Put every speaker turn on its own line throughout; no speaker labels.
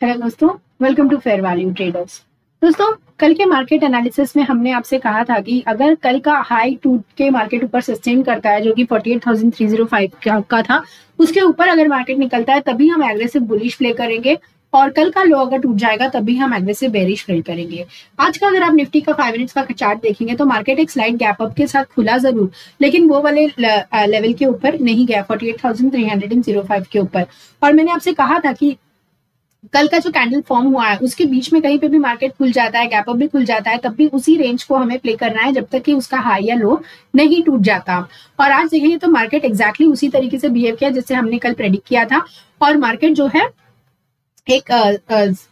Hello दोस्तों, welcome to fair value traders. दोस्तों, कल के मार्केट एनालिसिस में हमने आपसे कहा था कि अगर कल का हाई टूट के मार्केट ऊपर सस्टेन करता है जो कि 48,305 का था, उसके ऊपर अगर मार्केट निकलता है तभी हम एग्रेसिव बुलिश प्ले करेंगे और कल का लो अगर टूट जाएगा तभी हम एग्रेसिव बेरिश प्ले करेंगे। आज का अगर आप निफ्टी का 5 मिनट्स का चार्ट देखेंगे तो मार्केट एक स्लाइड गैप अप के साथ खुला जरूर, लेकिन वो वाले लेवल के ऊपर नहीं गया 48,305 के ऊपर। और मैंने आपसे कहा था कि कल का जो कैंडल फॉर्म हुआ है उसके बीच में कहीं पे भी मार्केट खुल जाता है, गैप अप भी खुल जाता है, तब भी उसी रेंज को हमें प्ले करना है जब तक कि उसका हाई या लो नहीं टूट जाता। और आज देखेंगे तो मार्केट एग्जैक्टली उसी तरीके से बिहेव किया जैसे हमने कल प्रेडिक्ट किया था और मार्केट जो है एक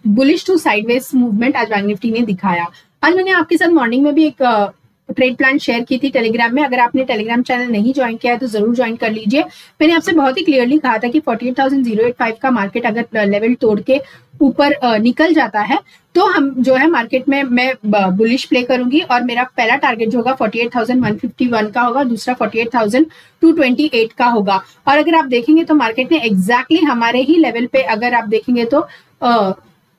बुलिश टू साइडवेज मूवमेंट आज बैंक निफ्टी ने दिखाया। आज मैंने आपके साथ मॉर्निंग में भी एक ट्रेड प्लान शेयर की थी टेलीग्राम में। अगर आपने टेलीग्राम चैनल नहीं ज्वाइन किया है तो जरूर ज्वाइन कर लीजिए। मैंने आपसे बहुत ही क्लियरली कहा था कि 48,085 का मार्केट अगर लेवल तोड़ के ऊपर निकल जाता है तो हम जो है मार्केट में मैं बुलिश प्ले करूंगी और मेरा पहला टारगेट जो होगा 48,151 का होगा, दूसरा 48,228 का होगा। और अगर आप देखेंगे तो मार्केट ने एग्जैक्टली हमारे ही लेवल पे अगर आप देखेंगे तो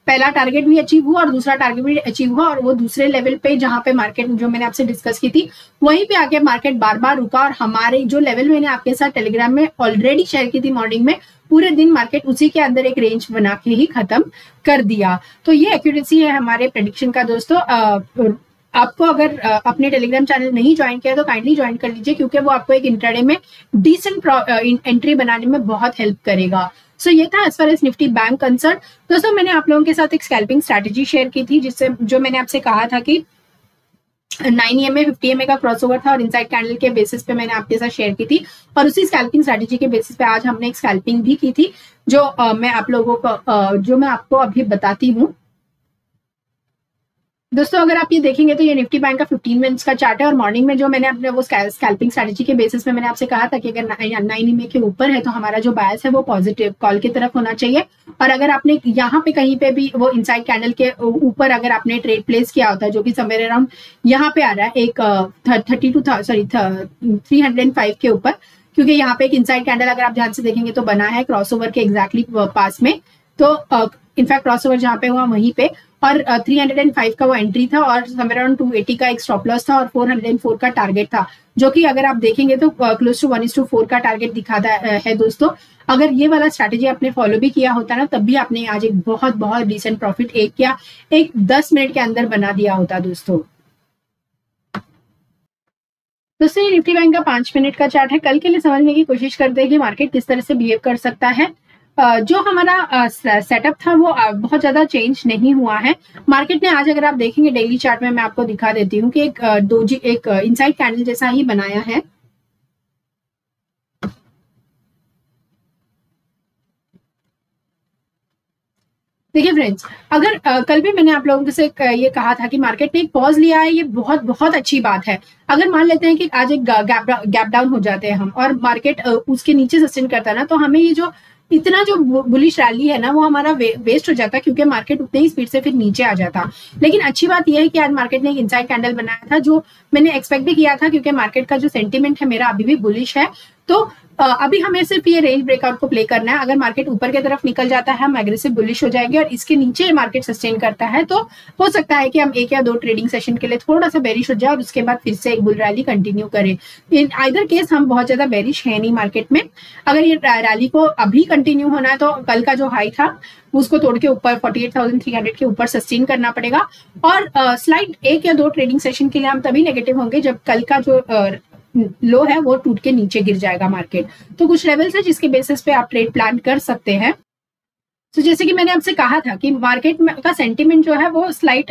पहला टारगेट भी अचीव हुआ और दूसरा टारगेट भी अचीव हुआ और वो दूसरे लेवल पे जहां पे मार्केट जो मैंने आपसे डिस्कस की थी वहीं पे आके मार्केट बार बार रुका और हमारे जो लेवल मैंने आपके साथ टेलीग्राम में ऑलरेडी शेयर की थी मॉर्निंग में, पूरे दिन मार्केट उसी के अंदर एक रेंज बना के ही खत्म कर दिया। तो ये एक्यूरेसी है हमारे प्रेडिक्शन का। दोस्तों, आपको अगर अपने टेलीग्राम चैनल नहीं ज्वाइन किया तो काइंडली ज्वाइन कर लीजिए क्योंकि वो आपको एक इंट्राडे में डिसेंट एंट्री बनाने में बहुत हेल्प करेगा। सो ये था as far as Nifty bank concern. दोस्तों, मैंने आप लोगों के साथ एक स्कैल्पिंग स्ट्रैटेजी शेयर की थी जिससे जो मैंने आपसे कहा था कि 9 EMA 50 EMA का क्रॉसओवर था और इनसाइड कैंडल के बेसिस पे मैंने आपके साथ शेयर की थी और उसी स्कैल्पिंग स्ट्रैटेजी के बेसिस पे आज हमने एक स्कैल्पिंग भी की थी जो मैं आप लोगों को जो मैं आपको अभी बताती हूँ। दोस्तों, अगर आप ये देखेंगे तो ये निफ्टी बैंक का 15 मिनट्स का चार्ट है और मॉर्निंग में जो मैंने अपने वो स्कैल्पिंग स्ट्रैटेजी के बेसिस में मैंने आपसे कहा था कि अगर 9 EMA के ऊपर है तो हमारा जो बायस है वो पॉजिटिव कॉल की तरफ होना चाहिए। और अगर आपने यहाँ पे कहीं पे भी वो इनसाइड कैंडल के ऊपर अगर आपने ट्रेड प्लेस किया होता है जो कि समवेयर अराउंड यहाँ पे आ रहा है एक 305 के ऊपर, क्योंकि यहाँ पे एक इनसाइड कैंडल अगर आप ध्यान से देखेंगे तो बना है क्रॉसओवर के एग्जैक्टली पास में। तो इनफैक्ट क्रॉसओवर जहाँ पे हुआ वहीं पे और 305 का वो एंट्री था और समवेयर अराउंड 280 का एक स्टॉप लॉस था और 404 का टारगेट था जो कि अगर आप देखेंगे तो क्लोज टू 1:4 का टारगेट दिखाता है। दोस्तों, अगर ये वाला स्ट्रैटेजी आपने फॉलो भी किया होता ना तब भी आपने आज एक बहुत बहुत डिसेंट प्रॉफिट एक 10 मिनट के अंदर बना दिया होता। दोस्तों, ये निफ्टी बैंक का 5 मिनट का चार्ट है। कल के लिए समझने की कोशिश करते हैं कि मार्केट किस तरह से बिहेव कर सकता है। जो हमारा सेटअप था वो बहुत ज्यादा चेंज नहीं हुआ है। मार्केट ने आज अगर आप देखेंगे डेली चार्ट में मैं आपको दिखा देती हूँ कि एक इनसाइड कैंडल जैसा ही बनाया है। देखिए फ्रेंड्स, अगर कल भी मैंने आप लोगों से ये कहा था कि मार्केट ने एक पॉज लिया है, ये बहुत बहुत अच्छी बात है। अगर मान लेते हैं कि आज एक गैप डाउन हो जाते हैं हम और मार्केट उसके नीचे सस्टेन करता है ना तो हमें ये जो इतना जो बुलिश रैली है ना वो हमारा वेस्ट हो जाता क्योंकि मार्केट उतने ही स्पीड से फिर नीचे आ जाता। लेकिन अच्छी बात यह है कि आज मार्केट ने एक इनसाइड कैंडल बनाया था जो मैंने एक्सपेक्ट भी किया था क्योंकि मार्केट का जो सेंटीमेंट है मेरा अभी भी बुलिश है। तो अभी हमें सिर्फ ये रेंज ब्रेकआउट को प्ले करना है। अगर मार्केट ऊपर की तरफ निकल जाता है हम एग्रेसिव बुलिश हो जाएंगे और इसके नीचे मार्केट सस्टेन करता है तो हो सकता है कि हम 1 या 2 ट्रेडिंग सेशन के लिए थोड़ा सा बेरिश हो जाए और उसके बाद फिर से एक बुल रैली कंटिन्यू करें। इन आइदर केस हम बहुत ज्यादा बेरिश है नहीं मार्केट में। अगर ये रैली को अभी कंटिन्यू होना है तो कल का जो हाई था उसको तोड़ के ऊपर 48,300 के ऊपर सस्टेन करना पड़ेगा और स्लाइड 1 या 2 ट्रेडिंग सेशन के लिए हम तभी नेगेटिव होंगे जब कल का जो लो है वो टूट के नीचे गिर जाएगा मार्केट। तो कुछ लेवल्स है जिसके बेसिस पे आप ट्रेड प्लान कर सकते हैं। तो जैसे कि मैंने आपसे कहा था कि मार्केट में का सेंटीमेंट जो है वो स्लाइट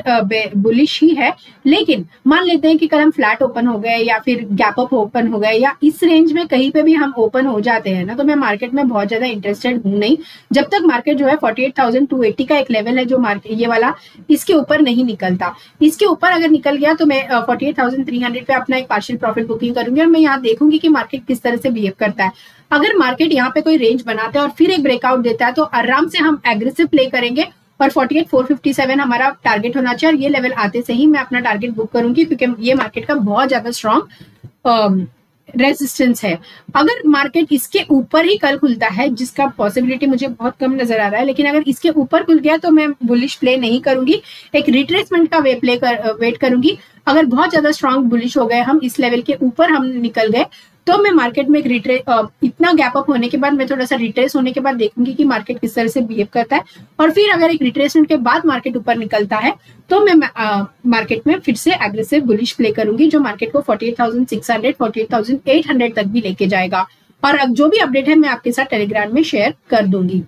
बुलिश ही है, लेकिन मान लेते हैं कि कल हम फ्लैट ओपन हो गए या फिर गैप अप ओपन हो गए या इस रेंज में कहीं पे भी हम ओपन हो जाते हैं ना तो मैं मार्केट में बहुत ज्यादा इंटरेस्टेड हूं नहीं जब तक मार्केट जो है 48,280 का एक लेवल है जो मार्केट ये वाला इसके ऊपर नहीं निकलता। इसके ऊपर अगर निकल गया तो मैं 48,300 पे अपना एक पार्शियल प्रॉफिट बुकिंग करूंगी और मैं यहाँ देखूंगी कि मार्केट किस तरह से बिहेव करता है। अगर मार्केट यहाँ पे कोई रेंज बनाता है और फिर एक ब्रेकआउट देता है तो आराम से हम एग्रेसिव प्ले करेंगे और 48,457 हमारा टारगेट होना चाहिए और ये लेवल आते से ही मैं अपना टारगेट बुक करूंगी क्योंकि ये मार्केट का बहुत ज्यादा स्ट्रॉन्ग रेजिस्टेंस है। अगर मार्केट इसके ऊपर ही कल खुलता है, जिसका पॉसिबिलिटी मुझे बहुत कम नजर आ रहा है, लेकिन अगर इसके ऊपर खुल गया तो मैं बुलिश प्ले नहीं करूंगी, एक रिट्रेसमेंट का वेट करूंगी। अगर बहुत ज्यादा स्ट्रांग बुलिश हो गए, हम इस लेवल के ऊपर हम निकल गए, तो मैं मार्केट में एक इतना गैप अप होने के बाद मैं थोड़ा सा रिट्रेस होने के बाद देखूंगी कि मार्केट किस तरह से बिहेव करता है। और फिर अगर एक रिट्रेसमेंट के बाद मार्केट ऊपर निकलता है तो मैं मार्केट में फिर से एग्रेसिव बुलिश प्ले करूंगी, जो मार्केट को 48,600 48,800 तक भी लेके जाएगा। और अब जो भी अपडेट है मैं आपके साथ टेलीग्राम में शेयर कर दूंगी।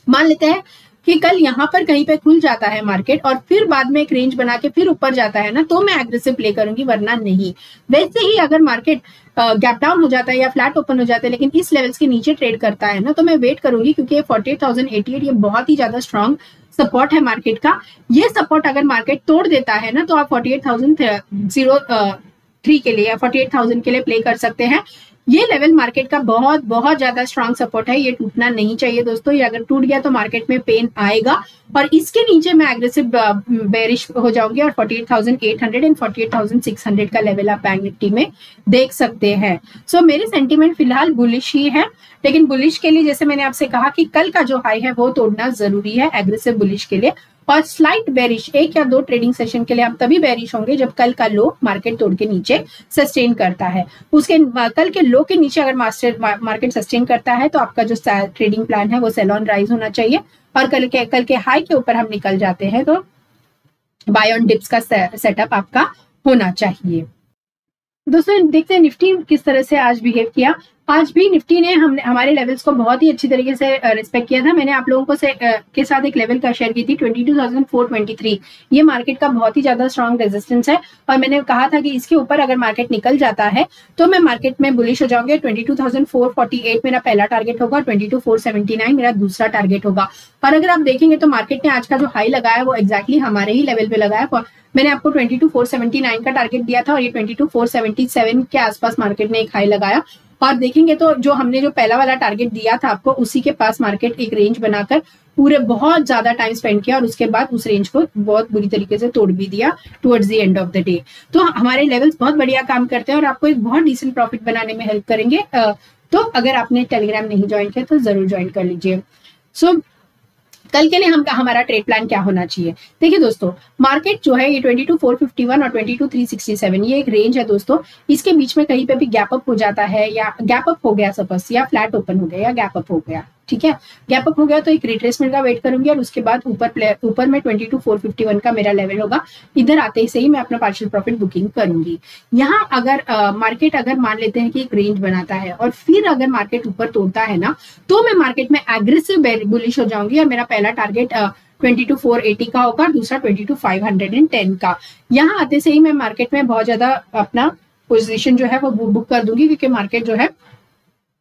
मान लेते हैं कि कल यहाँ पर कहीं पे खुल जाता है मार्केट और फिर बाद में एक रेंज बना के फिर ऊपर जाता है ना, तो मैं एग्रेसिव प्ले करूंगी, वरना नहीं। वैसे ही अगर मार्केट गैप डाउन हो जाता है या फ्लैट ओपन हो जाता है लेकिन इस लेवल्स के नीचे ट्रेड करता है ना, तो मैं वेट करूंगी, क्योंकि 48,088 ये बहुत ही ज्यादा स्ट्रॉन्ग सपोर्ट है मार्केट का। ये सपोर्ट अगर मार्केट तोड़ देता है ना, तो आप 48,003 के लिए या 48,000 के लिए प्ले कर सकते हैं। ये लेवल मार्केट का बहुत बहुत ज्यादा स्ट्रांग सपोर्ट है, ये टूटना नहीं चाहिए दोस्तों। ये अगर टूट गया तो मार्केट में पेन आएगा और इसके नीचे मैं एग्रेसिव बेरिश हो जाऊंगी और 48,800 एंड 48,600 का लेवल आप बैंक निफ्टी में देख सकते हैं। सो मेरे सेंटीमेंट फिलहाल बुलिश ही है, लेकिन बुलिश के लिए जैसे मैंने आपसे कहा कि कल का जो हाई है वो तोड़ना जरूरी है एग्रेसिव बुलिश के लिए। और स्लाइट बेरिश 1 या 2 ट्रेडिंग सेशन के लिए हम तभी बेरिश होंगे जब कल का लो मार्केट तोड़ के नीचे सस्टेन करता है। उसके कल के लो के नीचे अगर मार्केट सस्टेन करता है तो आपका जो ट्रेडिंग प्लान है वो सेल ऑन राइज होना चाहिए, और कल के हाई के ऊपर हम निकल जाते हैं तो बाय ऑन डिप्स का सेटअप आपका होना चाहिए। दोस्तों देखते हैं निफ्टी किस तरह से आज बिहेव किया। आज भी निफ्टी ने हमारे लेवल्स को बहुत ही अच्छी तरीके से रिस्पेक्ट किया था। मैंने आप लोगों को के साथ एक लेवल का शेयर की थी 22,423। ये मार्केट का बहुत ही ज्यादा स्ट्रॉन्ग रेजिस्टेंस है और मैंने कहा था कि इसके ऊपर अगर मार्केट निकल जाता है तो मैं मार्केट में बुलिश हो जाऊंगी। 22,448 मेरा पहला टारगेट होगा, 22,479 मेरा दूसरा टारगेट होगा। और अगर आप देखेंगे तो मार्केट ने आज का जो हाई लगाया वो एक्जैक्टली हमारे ही लेवल पे लगाया। मैंने आपको 22,479 का टारगेट दिया था और ये 22,477 के आसपास मार्केट ने एक हाई लगाया। और देखेंगे तो जो हमने जो पहला वाला टारगेट दिया था आपको, उसी के पास मार्केट एक रेंज बनाकर पूरे बहुत ज्यादा टाइम स्पेंड किया और उसके बाद उस रेंज को बहुत बुरी तरीके से तोड़ भी दिया towards the end of the day. तो हमारे लेवल्स बहुत बढ़िया काम करते हैं और आपको एक बहुत डिसेंट प्रॉफिट बनाने में हेल्प करेंगे। तो अगर आपने टेलीग्राम नहीं ज्वाइन किया तो जरूर ज्वाइन कर लीजिए। सो कल के लिए हमारा ट्रेड प्लान क्या होना चाहिए। देखिए दोस्तों, मार्केट जो है ये 22,451 और 22,367 ये एक रेंज है दोस्तों। इसके बीच में कहीं पे भी गैप अप हो जाता है या गैप अप हो गया सपोज, या फ्लैट ओपन हो गया या गैप अप हो गया, ठीक है, गैप अप हो गया तो एक रिट्रेसमेंट का वेट करूंगी और उसके बाद ऊपर में 22,451 का मेरा लेवल होगा। इधर आते ही सही मैं अपना पार्शियल प्रॉफिट बुकिंग करूंगी। यहाँ अगर मार्केट अगर मान लेते हैं कि एक रेंज बनाता है और फिर अगर मार्केट ऊपर तोड़ता है ना, तो मैं मार्केट में एग्रेसिव बुलिश हो जाऊंगी और मेरा पहला टारगेट 22,480 का होगा, दूसरा 22,510 का। यहाँ आते से ही मैं मार्केट में बहुत ज्यादा अपना पोजीशन जो है वो बुक कर दूंगी, क्योंकि मार्केट जो है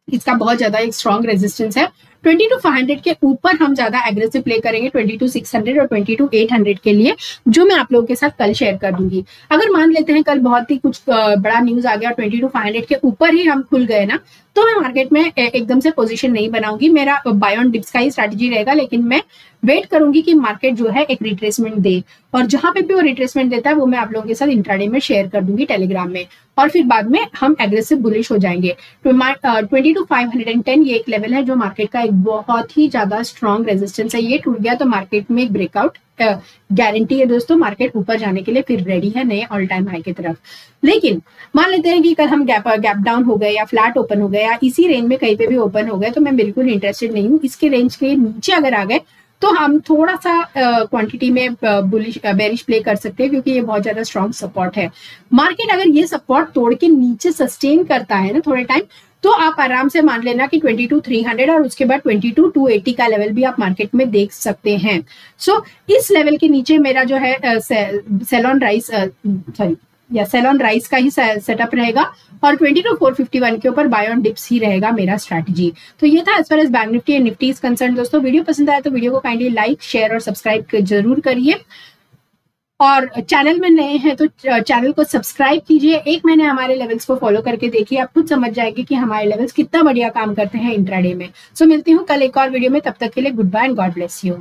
इसका बहुत ज्यादा एक स्ट्रॉन्ग रेजिस्टेंस है। 22,500 के ऊपर हम ज्यादा एग्रेसिव प्ले करेंगे 22,600 और 22,800 के लिए, जो मैं आप लोगों के साथ कल शेयर कर दूंगी। अगर मान लेते हैं कल बहुत ही कुछ बड़ा न्यूज आ गया और 22,500 के ऊपर ही हम खुल गए ना, तो मैं मार्केट में एकदम से पोजीशन नहीं बनाऊंगी। मेरा बाय ऑन डिप्स का ही स्ट्रैटेजी रहेगा, लेकिन मैं वेट करूंगी कि मार्केट जो है एक रिट्रेसमेंट दे, और जहां पे भी वो रिट्रेसमेंट देता है वो मैं आप लोगों के साथ इंट्राडे में शेयर कर दूंगी टेलीग्राम में, और फिर बाद में हम एग्रेसिव बुलिश हो जाएंगे। 22,510 ये एक लेवल है जो मार्केट का एक बहुत ही ज्यादा स्ट्रॉन्ग रेजिस्टेंस है। ये टूट गया तो मार्केट में एक ब्रेकआउट गारंटी है दोस्तों, मार्केट ऊपर जाने के लिए फिर रेडी है नए ऑल टाइम हाई की तरफ। लेकिन मान लेते हैं कि कल हम गैप डाउन हो गए या फ्लैट ओपन हो गए या इसी रेंज में कहीं पे भी ओपन हो गए, तो मैं बिल्कुल इंटरेस्टेड नहीं हूँ। इसके रेंज के नीचे अगर आ गए तो हम थोड़ा सा क्वांटिटी में बेरिश प्ले कर सकते हैं, क्योंकि ये बहुत ज्यादा स्ट्रॉन्ग सपोर्ट है। मार्केट अगर ये सपोर्ट तोड़ के नीचे सस्टेन करता है ना थोड़े टाइम, तो आप आराम से मान लेना कि 22,300 और उसके बाद 22,280 का लेवल भी आप मार्केट में देख सकते हैं। सो इस लेवल के नीचे मेरा जो है सेल ऑन राइस का ही सेटअप रहेगा और 22,451 के ऊपर बाय ऑन डिप्स ही रहेगा मेरा स्ट्रैटेजी। तो ये था as far as bank Nifty and Nifty is concern. दोस्तों वीडियो पसंद आया तो वीडियो को काइंडली लाइक, शेयर और सब्सक्राइब जरूर करिए, और चैनल में नए हैं तो चैनल को सब्सक्राइब कीजिए। 1 महीने हमारे लेवल्स को फॉलो करके देखिए, आप खुद समझ जाएंगे कि हमारे लेवल्स कितना बढ़िया काम करते हैं इंट्राडे में। सो मिलती हूँ कल एक और वीडियो में, तब तक के लिए goodbye and God bless you.